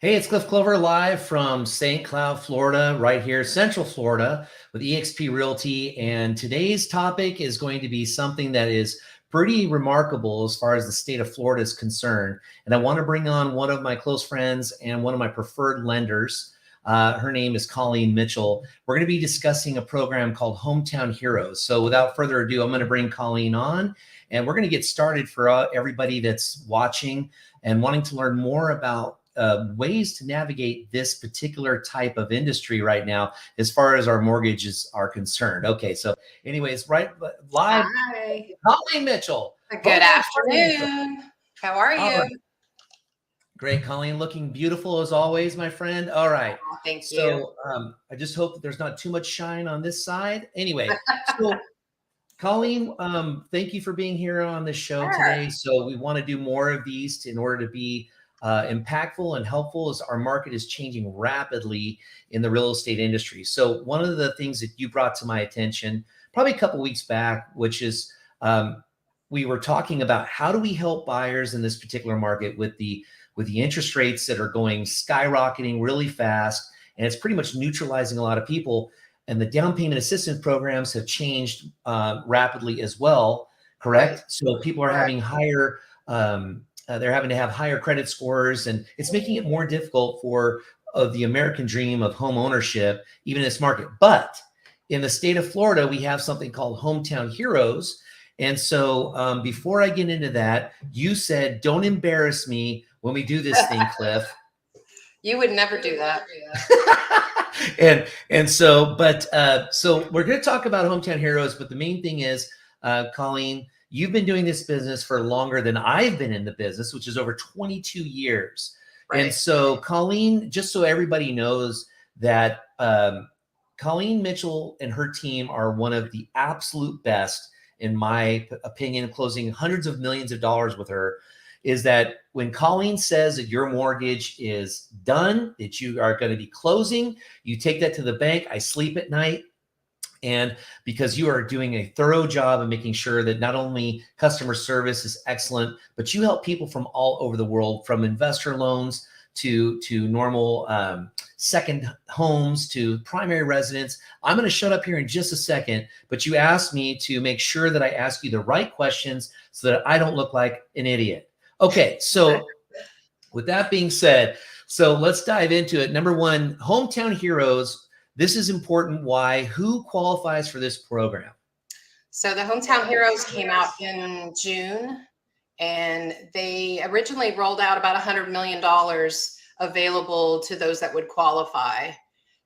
Hey, it's Clover live from St. Cloud, Florida, right here, Central Florida, with eXp Realty. And today's topic is going to be something that is pretty remarkable as far as the state of Florida is concerned. And I want to bring on one of my close friends and one of my preferred lenders. Her name is Colleen Mitchell. We're going to be discussing a program called Hometown Heroes. So without further ado, I'm going to bring Colleen on, and we're going to get started for everybody that's watching and wanting to learn more about ways to navigate this particular type of industry right now, as far as our mortgages are concerned. Okay, so anyways, right live. Hi. Colleen Mitchell. Good afternoon. How are you? Right. Great, Colleen, looking beautiful as always, my friend. All right. Oh, thank you. So I just hope that there's not too much shine on this side. Anyway, so Colleen, thank you for being here on this show today. So we want to do more of these in order to be impactful and helpful, as our market is changing rapidly in the real estate industry. So one of the things that you brought to my attention probably a couple of weeks back, which is we were talking about how do we help buyers in this particular market with the interest rates that are going skyrocketing really fast, and it's pretty much neutralizing a lot of people. And the down payment assistance programs have changed rapidly as well, correct? Right. So people are having higher, they're having to have higher credit scores, and it's making it more difficult for the American dream of home ownership, even in this market. But in the state of Florida, we have something called Hometown Heroes. And so before I get into that, you said, don't embarrass me when we do this thing, Cliff. You would never do that. So we're going to talk about Hometown Heroes, but the main thing is, Colleen, you've been doing this business for longer than I've been in the business, which is over 22 years. Right. And so, Colleen, just so everybody knows that Colleen Mitchell and her team are one of the absolute best, in my opinion, closing hundreds of millions of dollars with her. Is that when Colleen says that your mortgage is done, that you are going to be closing, you take that to the bank. I sleep at night. And because you are doing a thorough job of making sure that not only customer service is excellent, but you help people from all over the world, from investor loans to normal second homes to primary residence. I'm going to shut up here in just a second, but you asked me to make sure that I ask you the right questions so that I don't look like an idiot. Okay, so with that being said, so let's dive into it. Number one, Hometown Heroes. This is important. Why? Who qualifies for this program? So the Hometown Heroes came out in June, and they originally rolled out about $100 million available to those that would qualify.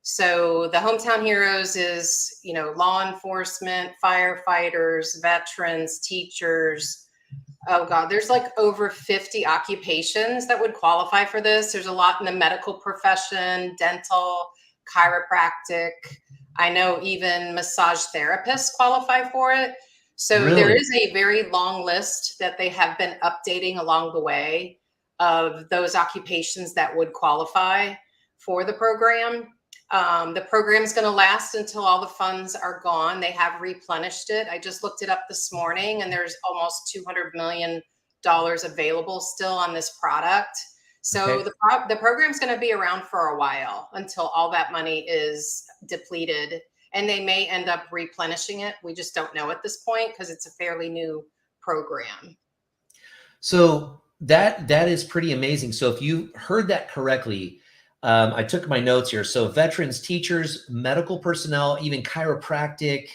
So the Hometown Heroes is, law enforcement, firefighters, veterans, teachers. Oh God, there's like over 50 occupations that would qualify for this. There's a lot in the medical profession, dental, chiropractic. I know even massage therapists qualify for it. So really? There is a very long list that they have been updating along the way of those occupations that would qualify for the program. The program is going to last until all the funds are gone. They have replenished it. I just looked it up this morning, and there's almost $200 million available still on this product. So okay. The program is going to be around for a while until all that money is depleted, and they may end up replenishing it. We just don't know at this point because it's a fairly new program. So that is pretty amazing. So if you heard that correctly, I took my notes here. So veterans, teachers, medical personnel, even chiropractic,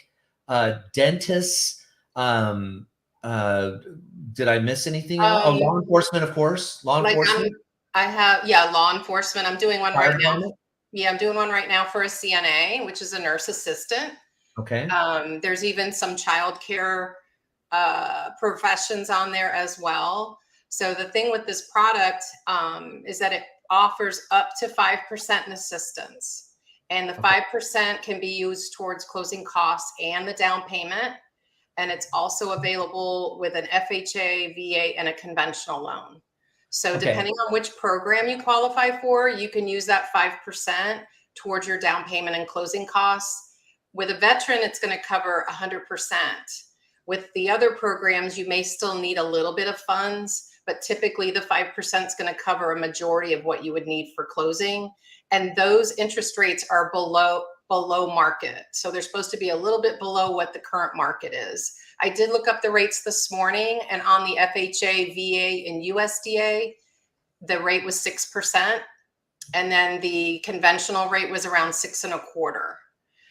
dentists. Did I miss anything else? Law enforcement, of course. Law enforcement. Law enforcement. I'm doing one right now. Yeah, I'm doing one right now for a CNA, which is a nurse assistant. Okay. There's even some childcare professions on there as well. So the thing with this product is that it offers up to 5% in assistance, and the 5% can be used towards closing costs and the down payment. And it's also available with an FHA, VA, and a conventional loan. So depending on which program you qualify for, you can use that 5% towards your down payment and closing costs. With a veteran, it's going to cover 100%. With the other programs, you may still need a little bit of funds, but typically the 5% is going to cover a majority of what you would need for closing. And those interest rates are below market. So they're supposed to be a little bit below what the current market is. I did look up the rates this morning, and on the FHA, VA, and USDA, the rate was 6%. And then the conventional rate was around 6.25%.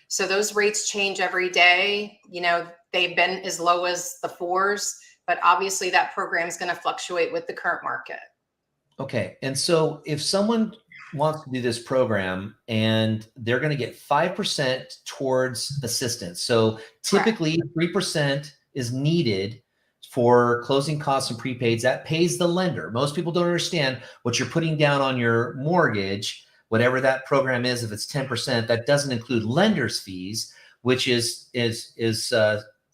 So those rates change every day. You know, they've been as low as the 4s, but obviously that program is going to fluctuate with the current market. Okay. And so if someone wants to do this program and they're going to get 5% towards assistance. So typically 3% is needed for closing costs and prepaids. That pays the lender. Most people don't understand what you're putting down on your mortgage, whatever that program is. If it's 10%, that doesn't include lender's fees, which is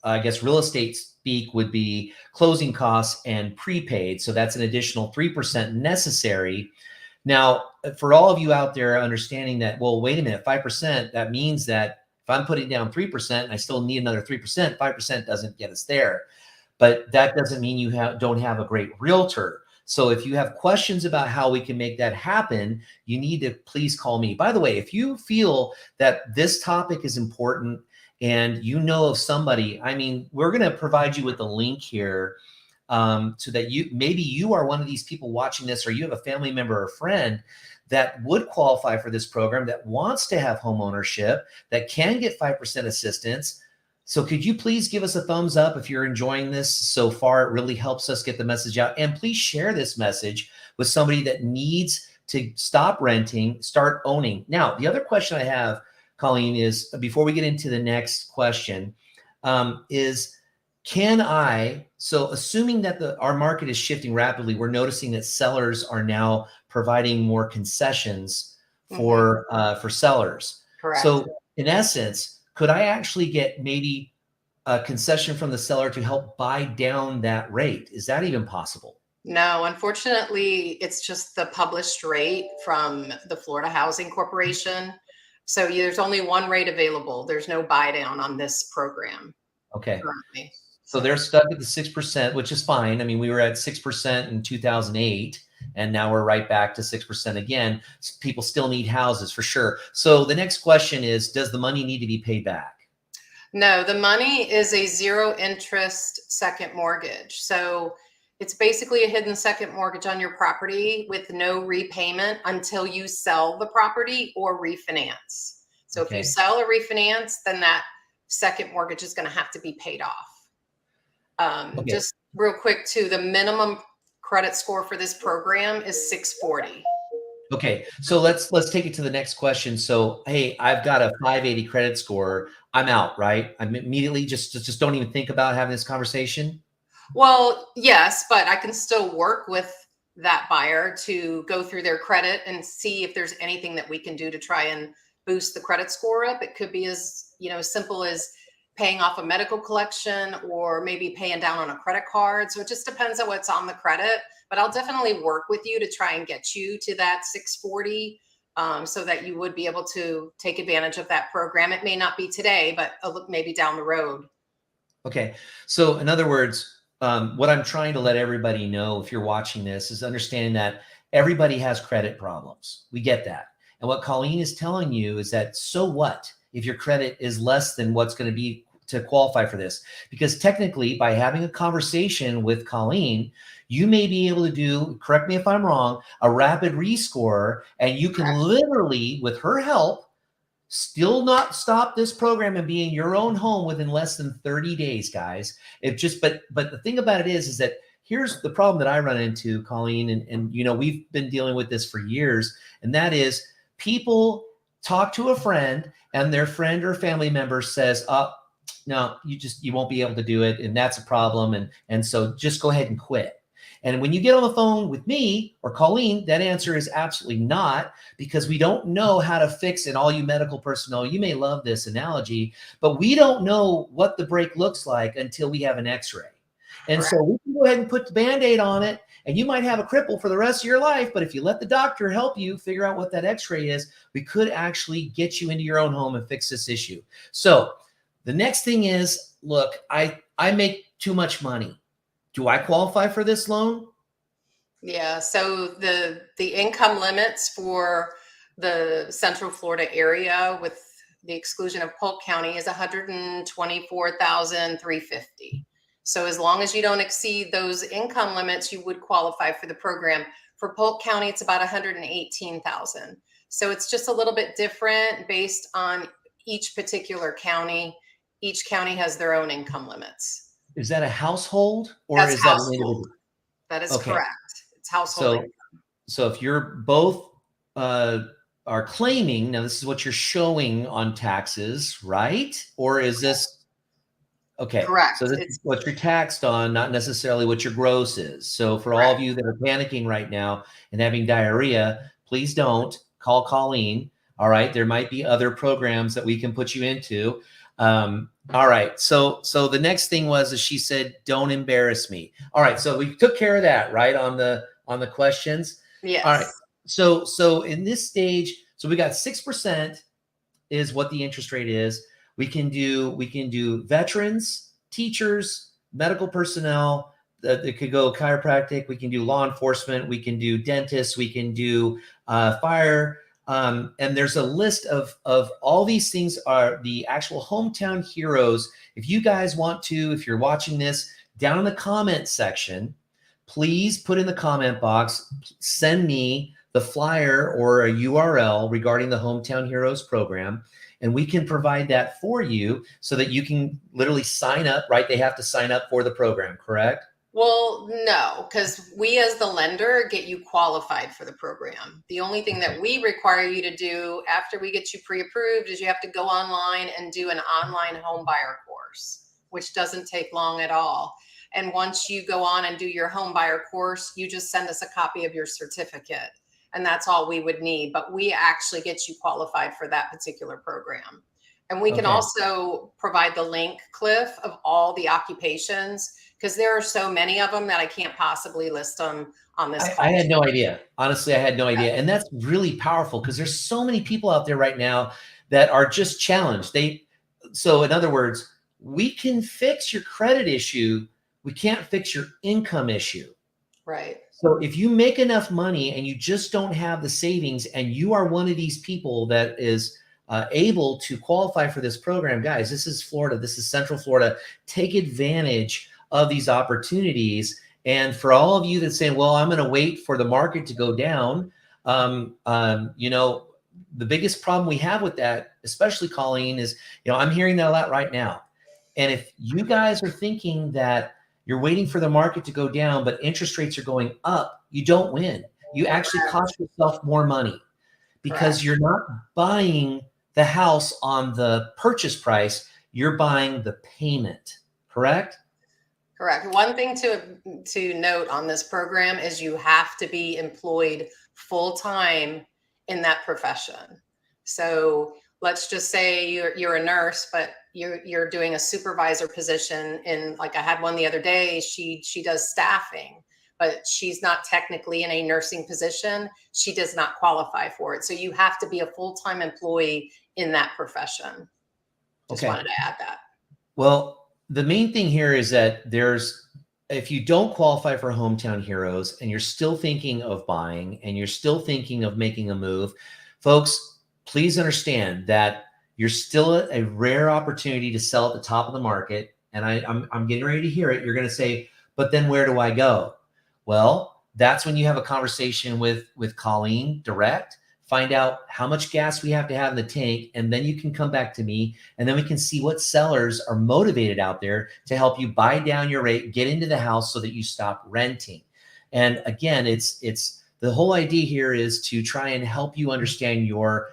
I guess real estate speak would be closing costs and prepaid. So that's an additional 3% necessary. Now, for all of you out there understanding that, well, wait a minute, 5%, that means that if I'm putting down 3% and I still need another 3%, 5% doesn't get us there. But that doesn't mean you don't have a great realtor. So if you have questions about how we can make that happen, you need to please call me. By the way, if you feel that this topic is important and you know of somebody, I mean, we're going to provide you with a link here so that maybe you are one of these people watching this, or you have a family member or friend that would qualify for this program, that wants to have home ownership, that can get 5% assistance. So could you please give us a thumbs up if you're enjoying this so far? It really helps us get the message out. And please share this message with somebody that needs to stop renting, start owning. Now, the other question I have, Colleen, is before we get into the next question, is so assuming that our market is shifting rapidly, we're noticing that sellers are now providing more concessions for sellers. Correct. So in essence, could I actually get maybe a concession from the seller to help buy down that rate? Is that even possible? No, unfortunately, it's just the published rate from the Florida Housing Corporation. So there's only one rate available. There's no buy down on this program. Okay. Currently. So they're stuck at the 6%, which is fine. I mean, we were at 6% in 2008, and now we're right back to 6% again. People still need houses for sure. So the next question is, does the money need to be paid back? No, the money is a 0 interest second mortgage. So it's basically a hidden second mortgage on your property with no repayment until you sell the property or refinance. So if you sell or refinance, then that second mortgage is going to have to be paid off. Just real quick too, the minimum credit score for this program is 640. Okay, so let's take it to the next question. So, hey, I've got a 580 credit score. I'm out, right? I'm immediately just don't even think about having this conversation. Well, yes, but I can still work with that buyer to go through their credit and see if there's anything that we can do to try and boost the credit score up. It could be as simple as paying off a medical collection, or maybe paying down on a credit card. So it just depends on what's on the credit, but I'll definitely work with you to try and get you to that 640 so that you would be able to take advantage of that program. It may not be today, but maybe down the road. Okay. So in other words, what I'm trying to let everybody know, if you're watching this, is understanding that everybody has credit problems. We get that. And what Colleen is telling you is that, so what if your credit is less than what's going to be to qualify for this? Because technically, by having a conversation with Colleen, you may be able to do, correct me if I'm wrong, a rapid rescore, and you can literally, with her help, still not stop this program and be in your own home within less than 30 days, guys. But the thing about it is that here's the problem that I run into, Colleen, and we've been dealing with this for years, and that is people talk to a friend and their friend or family member says, no, you won't be able to do it, and that's a problem, and so just go ahead and quit. And when you get on the phone with me or Colleen, that answer is absolutely not, because we don't know how to fix it. All you medical personnel, you may love this analogy, but we don't know what the break looks like until we have an x-ray. And so we can go ahead and put the Band-Aid on it, and you might have a cripple for the rest of your life, but if you let the doctor help you figure out what that x-ray is, we could actually get you into your own home and fix this issue. So the next thing is, look, I make too much money. Do I qualify for this loan? Yeah, so the income limits for the Central Florida area with the exclusion of Polk County is 124,350. So as long as you don't exceed those income limits, you would qualify for the program. For Polk County, it's about 118,000. So it's just a little bit different based on each particular county. Each county has their own income limits. Is that a household or That's is that an household. individual? That is Okay. correct. It's household So, income. so if you're both are claiming, now this is what you're showing on taxes, right? Or is this okay? Correct. So this is It's what you're taxed on, not necessarily what your gross is. So for all of correct. you that are panicking right now and having diarrhea, please don't call Colleen. All right, there might be other programs that we can put you into. All right, so the next thing was is she said, "Don't embarrass me." All right, so we took care of that, right, on the questions. All right, Yes. so in this stage, so we got 6% is what the interest rate is. We can do veterans, teachers, medical personnel. It could go chiropractic. We can do law enforcement. We can do dentists. We can do fire. And there's a list of all these things are the actual hometown heroes. If you guys want to, if you're watching this, down in the comment section, please put in the comment box, send me the flyer or a URL regarding the Hometown Heroes program, and we can provide that for you so that you can literally sign up, right? They have to sign up for the program, correct? Well, no, because we as the lender get you qualified for the program. The only thing Okay. that we require you to do after we get you pre-approved is you have to go online and do an online home buyer course, which doesn't take long at all. And once you go on and do your home buyer course, you just send us a copy of your certificate. And that's all we would need. But we actually get you qualified for that particular program. And we can Okay. also provide the link, Cliff, of all the occupations because there are so many of them that I can't possibly list them on this I call. had no idea. Honestly, I had no idea. And that's really powerful because there's so many people out there right now that are just challenged. So in other words, we can fix your credit issue. We can't fix your income issue. Right. So if you make enough money and you just don't have the savings and you are one of these people that is able to qualify for this program, guys, this is Florida. This is Central Florida. Take advantage of these opportunities. And for all of you that say, well, I'm going to wait for the market to go down, the biggest problem we have with that, especially Colleen, is, I'm hearing that a lot right now. And if you guys are thinking that you're waiting for the market to go down, but interest rates are going up, you don't win. You actually cost yourself more money because you're not buying the house on the purchase price, you're buying the payment, correct? Correct. One thing to note on this program is you have to be employed full time in that profession. So let's just say you're a nurse, but you're doing a supervisor position in, like I had one the other day. She does staffing, but she's not technically in a nursing position. She does not qualify for it. So you have to be a full-time employee in that profession. Just wanted to add that. Well, the main thing here is that if you don't qualify for Hometown Heroes and you're still thinking of buying and you're still thinking of making a move, folks, please understand that you're still a rare opportunity to sell at the top of the market. And I'm getting ready to hear it. You're going to say, but then where do I go? Well, that's when you have a conversation with Colleen direct. Find out how much gas we have to have in the tank, and then you can come back to me, and then we can see what sellers are motivated out there to help you buy down your rate, get into the house so that you stop renting. And again, it's the whole idea here is to try and help you understand your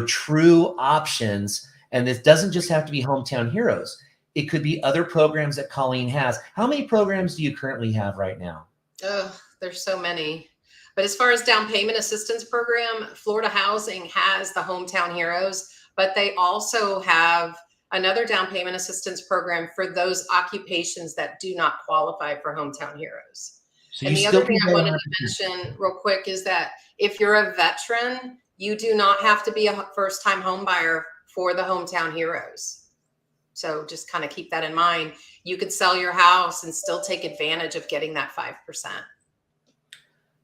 true options. And this doesn't just have to be Hometown Heroes. It could be other programs that Colleen has. How many programs do you currently have right now? Oh, there's so many. But as far as down payment assistance program, Florida Housing has the Hometown Heroes, but they also have another down payment assistance program for those occupations that do not qualify for Hometown Heroes. So And you the still other thing can I go wanted to mention real quick is that if you're a veteran, you do not have to be a first-time home buyer for the Hometown Heroes. So just kind of keep that in mind. You could sell your house and still take advantage of getting that 5%.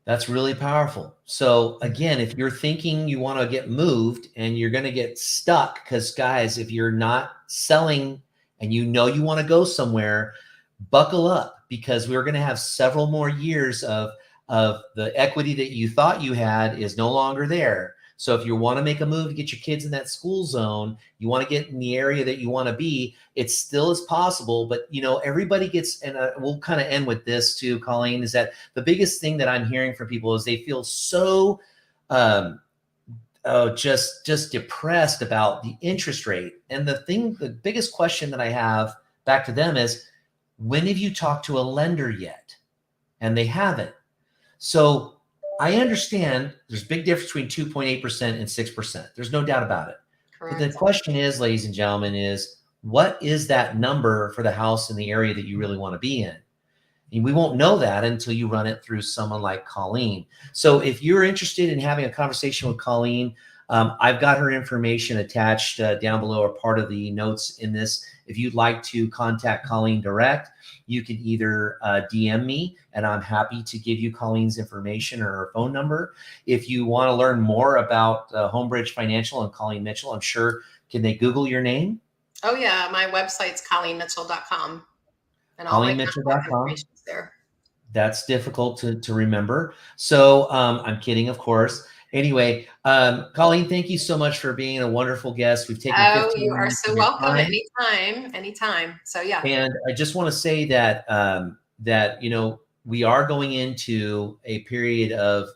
That's really powerful. So again, if you're thinking you want to get moved and you're going to get stuck, because guys, if you're not selling and you know you want to go somewhere, buckle up, because we're going to have several more years of the equity that you thought you had is no longer there. So if you want to make a move to get your kids in that school zone, you want to get in the area that you want to be, it still is possible. But you know, everybody gets, and we'll kind of end with this too, Colleen, is that the biggest thing that I'm hearing from people is they feel so just depressed about the interest rate. And the biggest question that I have back to them is, when have you talked to a lender yet? And they haven't. So I understand there's a big difference between 2.8% and 6%. There's no doubt about it. Correct. But the question is, ladies and gentlemen, is what is that number for the house in the area that you really want to be in? And we won't know that until you run it through someone like Colleen. So if you're interested in having a conversation with Colleen, I've got her information attached down below, or part of the notes in this. If you'd like to contact Colleen direct, you can either DM me, and I'm happy to give you Colleen's information or her phone number. If you want to learn more about Homebridge Financial and Colleen Mitchell, I'm sure, can they Google your name? Oh yeah, my website's ColleenMitchell.com. And all my contact ColleenMitchell.com. information's there. That's difficult to remember. So I'm kidding, of course. Anyway, Colleen, thank you so much for being a wonderful guest. We've taken 15 you are minutes so of your welcome. time. Anytime. So yeah. And I just want to say that that you know, we are going into a period of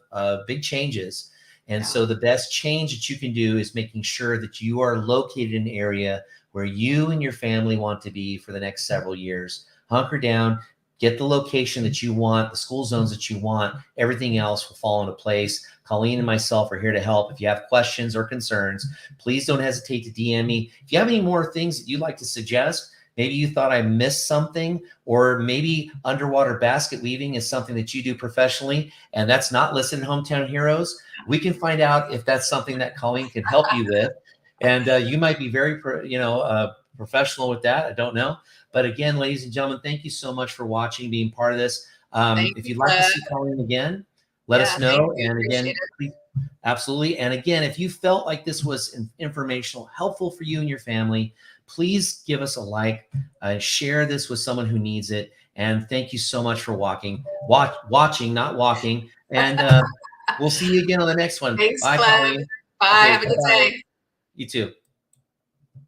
big changes, and so the best change that you can do is making sure that you are located in an area where you and your family want to be for the next several years. Hunker down, get the location that you want, the school zones that you want. Everything else will fall into place. Colleen and myself are here to help. If you have questions or concerns, please don't hesitate to DM me. If you have any more things that you'd like to suggest, maybe you thought I missed something, or maybe underwater basket weaving is something that you do professionally and that's not listed in Hometown Heroes, we can find out if that's something that Colleen can help you with. And you might be very, professional with that. I don't know. But again, ladies and gentlemen, thank you so much for watching, being part of this. If you'd like to see Colleen again, let us know. And again, please, absolutely. And again, if you felt like this was informational, helpful for you and your family, please give us a like, share this with someone who needs it. And thank you so much for watching, not walking. And we'll see you again on the next one. Thanks, Bye, Glenn. Colleen. Bye. Okay, have a good day. You too.